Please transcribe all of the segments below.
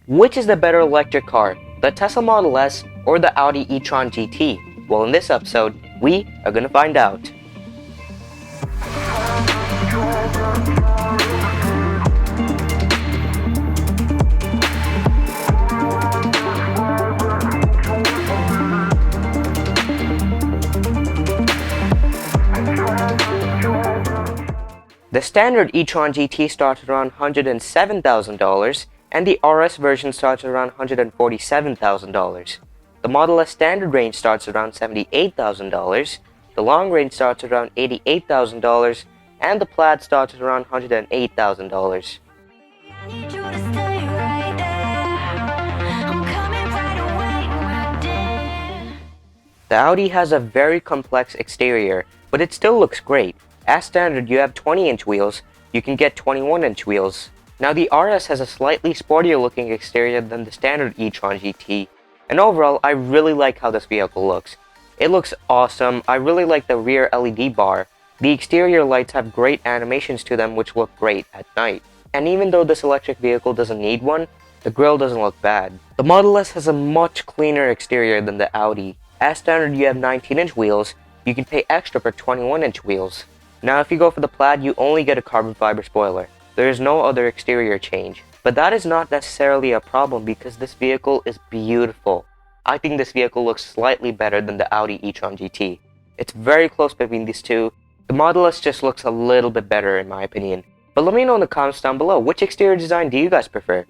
Which is the better electric car, the Tesla Model S or the Audi e-tron GT? Well, in this episode, we are gonna find out. The standard e-tron GT starts around $107,000 and the RS version starts around $147,000. The Model S standard range starts around $78,000, the long range starts around $88,000, and the Plaid starts around $108,000. The Audi has a very complex exterior, but it still looks great. As standard, you have 20-inch wheels. You can get 21-inch wheels. Now the RS has a slightly sportier looking exterior than the standard e-tron GT, and overall I really like how this vehicle looks. It looks awesome. I really like the rear LED bar. The exterior lights have great animations to them which look great at night. And even though this electric vehicle doesn't need one, the grille doesn't look bad. The Model S has a much cleaner exterior than the Audi. As standard, you have 19-inch wheels. You can pay extra for 21-inch wheels. Now if you go for the Plaid, you only get a carbon fiber spoiler. There is no other exterior change. But that is not necessarily a problem because this vehicle is beautiful. I think this vehicle looks slightly better than the Audi e-tron GT. It's very close between these two. The Model S just looks a little bit better in my opinion. But let me know in the comments down below, which exterior design do you guys prefer?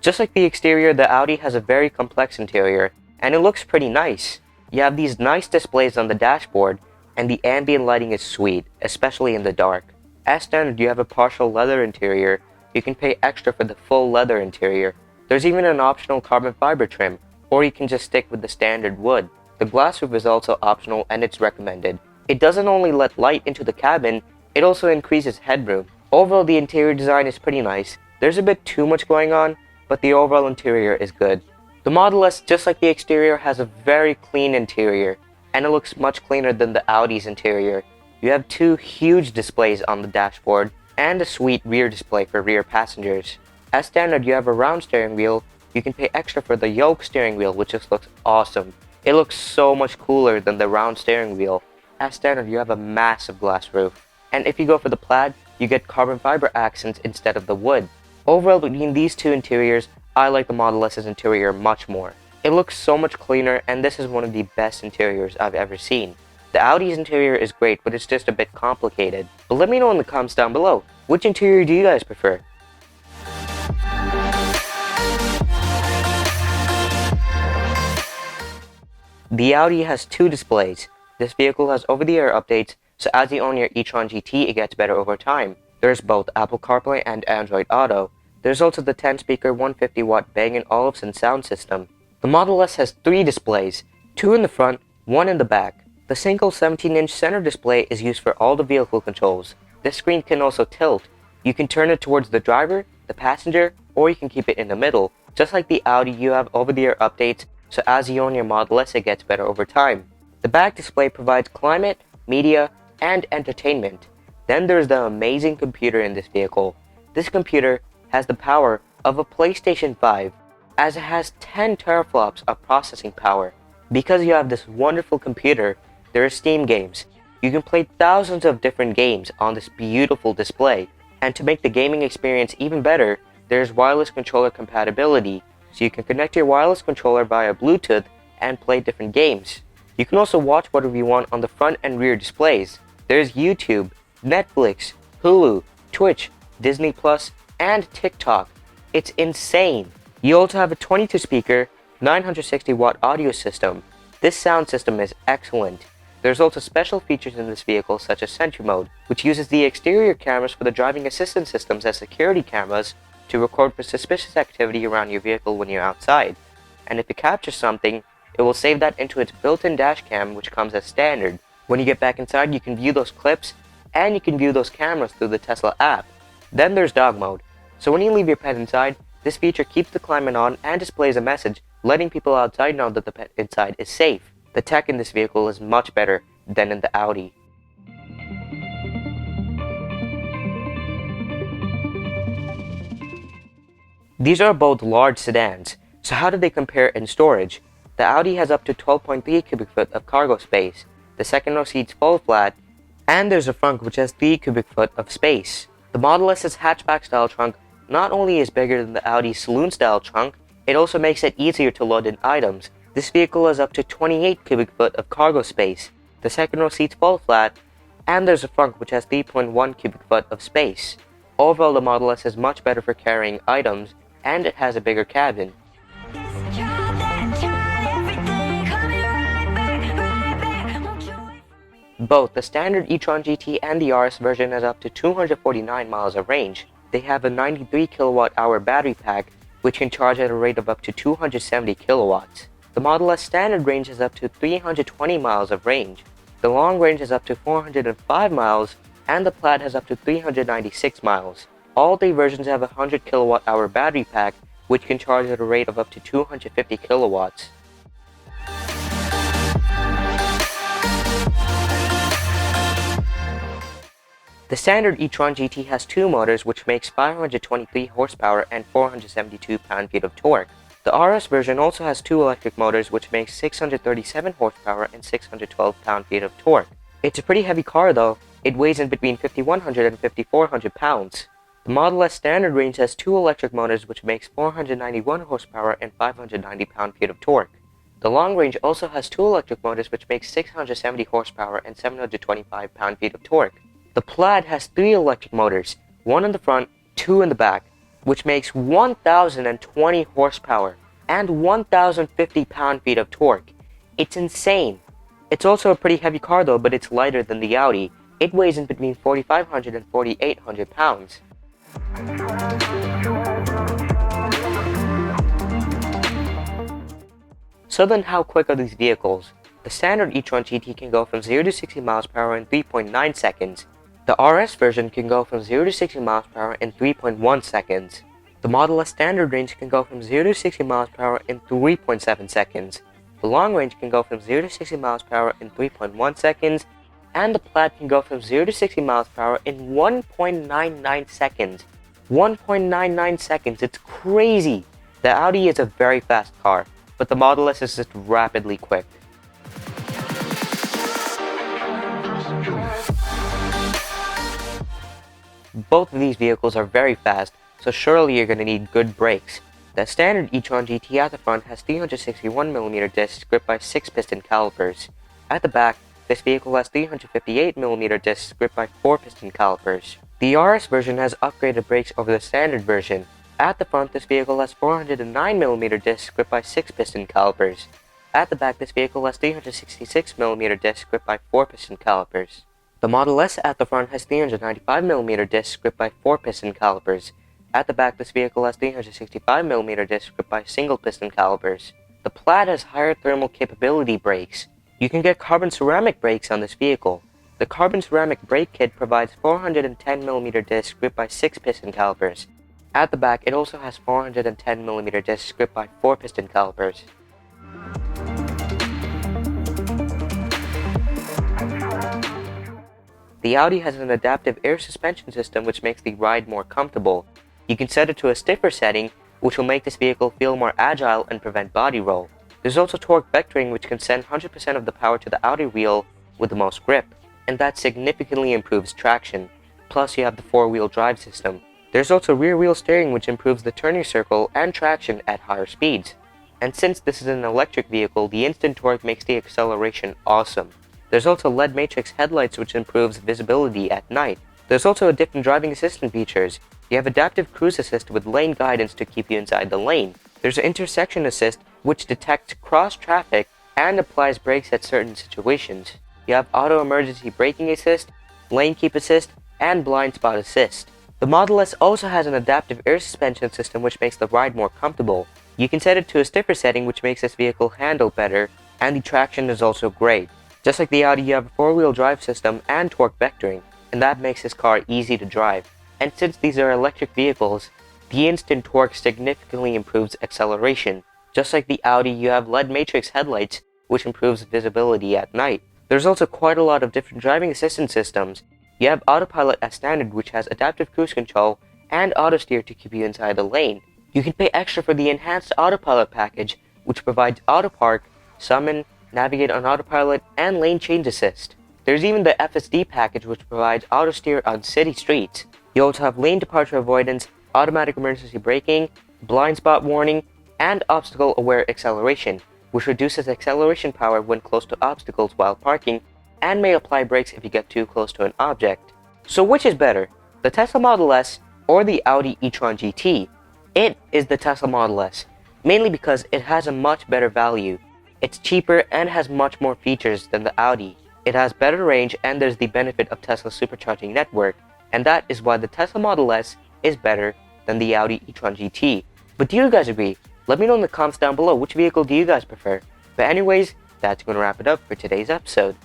Just like the exterior, the Audi has a very complex interior, and it looks pretty nice. You have these nice displays on the dashboard, and the ambient lighting is sweet, especially in the dark. As standard, you have a partial leather interior. You can pay extra for the full leather interior. There's even an optional carbon fiber trim, or you can just stick with the standard wood. The glass roof is also optional and it's recommended. It doesn't only let light into the cabin, it also increases headroom. Overall, the interior design is pretty nice. There's a bit too much going on, but the overall interior is good. The Model S, just like the exterior, has a very clean interior, and it looks much cleaner than the Audi's interior. You have two huge displays on the dashboard, and a sweet rear display for rear passengers. As standard, you have a round steering wheel. You can pay extra for the yoke steering wheel, which just looks awesome. It looks so much cooler than the round steering wheel. As standard, you have a massive glass roof. And if you go for the Plaid, you get carbon fiber accents instead of the wood. Overall, between these two interiors, I like the Model S's interior much more. It looks so much cleaner, and this is one of the best interiors I've ever seen. The Audi's interior is great, but it's just a bit complicated. But let me know in the comments down below, which interior do you guys prefer? The Audi has two displays. This vehicle has over-the-air updates, so as you own your e-tron GT, it gets better over time. There's both Apple CarPlay and Android Auto. There's also the 10-speaker 150-watt Bang & Olufsen sound system. The Model S has three displays, two in the front, one in the back. The single 17-inch center display is used for all the vehicle controls. This screen can also tilt. You can turn it towards the driver, the passenger, or you can keep it in the middle. Just like the Audi, you have over-the-air updates, so as you own your Model S, it gets better over time. The back display provides climate, media, and entertainment. Then there's the amazing computer in this vehicle. This computer has the power of a PlayStation 5, as it has 10 teraflops of processing power. Because you have this wonderful computer, there are Steam games. You can play thousands of different games on this beautiful display. And to make the gaming experience even better, there's wireless controller compatibility, so you can connect your wireless controller via Bluetooth and play different games. You can also watch whatever you want on the front and rear displays. There's YouTube, Netflix, Hulu, Twitch, Disney+, and TikTok. It's insane. You also have a 22-speaker, 960-watt audio system. This sound system is excellent. There's also special features in this vehicle such as Sentry Mode, which uses the exterior cameras for the driving assistance systems as security cameras to record for suspicious activity around your vehicle when you're outside. And if it captures something, it will save that into its built-in dash cam, which comes as standard. When you get back inside, you can view those clips, and you can view those cameras through the Tesla app. Then there's Dog Mode. So when you leave your pet inside, this feature keeps the climate on and displays a message letting people outside know that the pet inside is safe. The tech in this vehicle is much better than in the Audi. These are both large sedans, so how do they compare in storage? The Audi has up to 12.3 cubic foot of cargo space, the second row seats fall flat, and there's a front which has 3 cubic foot of space. The Model S's hatchback style trunk not only is bigger than the Audi saloon style trunk, it also makes it easier to load in items. This vehicle has up to 28 cubic foot of cargo space, the second row seats fall flat, and there's a front which has 3.1 cubic foot of space. Overall, the Model S is much better for carrying items, and it has a bigger cabin. Both the standard e-tron GT and the RS version has up to 249 miles of range. They have a 93 kilowatt-hour battery pack, which can charge at a rate of up to 270 kilowatts. The Model S standard range has up to 320 miles of range. The long range is up to 405 miles, and the Plaid has up to 396 miles. All three versions have a 100 kilowatt-hour battery pack, which can charge at a rate of up to 250 kilowatts. The standard e-tron GT has two motors, which makes 523 horsepower and 472 pound-feet of torque. The RS version also has two electric motors, which makes 637 horsepower and 612 pound-feet of torque. It's a pretty heavy car though. It weighs in between 5,100 and 5,400 pounds. The Model S standard range has two electric motors, which makes 491 horsepower and 590 pound-feet of torque. The long range also has two electric motors, which makes 670 horsepower and 725 pound-feet of torque. The Plaid has three electric motors, one in the front, two in the back, which makes 1,020 horsepower and 1,050 pound-feet of torque. It's insane. It's also a pretty heavy car though, but it's lighter than the Audi. It weighs in between 4,500 and 4,800 pounds. So then how quick are these vehicles? The standard e-tron GT can go from 0 to 60 miles per hour in 3.9 seconds. The RS version can go from 0 to 60 miles per hour in 3.1 seconds. The Model S standard range can go from 0 to 60 miles per hour in 3.7 seconds. The long range can go from 0 to 60 miles per hour in 3.1 seconds, and the Plaid can go from 0 to 60 miles per hour in 1.99 seconds. 1.99 seconds, it's crazy! The Audi is a very fast car, but the Model S is just rapidly quick. Both of these vehicles are very fast, so surely you're going to need good brakes. The standard e-tron GT at the front has 361mm discs gripped by 6 piston calipers. At the back, this vehicle has 358mm discs gripped by 4 piston calipers. The RS version has upgraded brakes over the standard version. At the front, this vehicle has 409mm discs gripped by 6 piston calipers. At the back, this vehicle has 366mm discs gripped by 4 piston calipers. The Model S at the front has 395mm discs gripped by 4 piston calipers. At the back, this vehicle has 365mm discs gripped by single piston calipers. The Plaid has higher thermal capability brakes. You can get carbon ceramic brakes on this vehicle. The carbon ceramic brake kit provides 410mm discs gripped by 6 piston calipers. At the back, it also has 410mm discs gripped by 4 piston calipers. The Audi has an adaptive air suspension system which makes the ride more comfortable. You can set it to a stiffer setting, which will make this vehicle feel more agile and prevent body roll. There's also torque vectoring, which can send 100% of the power to the outer wheel with the most grip, and that significantly improves traction. Plus, you have the 4-wheel drive system. There's also rear-wheel steering, which improves the turning circle and traction at higher speeds. And since this is an electric vehicle, the instant torque makes the acceleration awesome. There's also LED matrix headlights, which improves visibility at night. There's also different driving assistant features. You have adaptive cruise assist with lane guidance to keep you inside the lane. There's intersection assist, which detects cross traffic and applies brakes at certain situations. You have auto emergency braking assist, lane keep assist, and blind spot assist. The Model S also has an adaptive air suspension system, which makes the ride more comfortable. You can set it to a stiffer setting, which makes this vehicle handle better, and the traction is also great. Just like the Audi, you have a 4-wheel drive system and torque vectoring, and that makes this car easy to drive. And since these are electric vehicles, the instant torque significantly improves acceleration. Just like the Audi, you have LED matrix headlights, which improves visibility at night. There's also quite a lot of different driving assistance systems. You have autopilot as standard, which has adaptive cruise control and auto steer to keep you inside the lane. You can pay extra for the enhanced autopilot package, which provides auto park, summon, navigate on autopilot, and lane change assist. There's even the FSD package, which provides auto steer on city streets. You also have lane departure avoidance, automatic emergency braking, blind spot warning, and obstacle aware acceleration, which reduces acceleration power when close to obstacles while parking and may apply brakes if you get too close to an object. So which is better, the Tesla Model S or the Audi e-tron GT? It is the Tesla Model S, mainly because it has a much better value. It's cheaper and has much more features than the Audi. It has better range and there's the benefit of Tesla's supercharging network, and that is why the Tesla Model S is better than the Audi e-tron GT. But do you guys agree? Let me know in the comments down below, which vehicle do you guys prefer? But anyways, that's going to wrap it up for today's episode.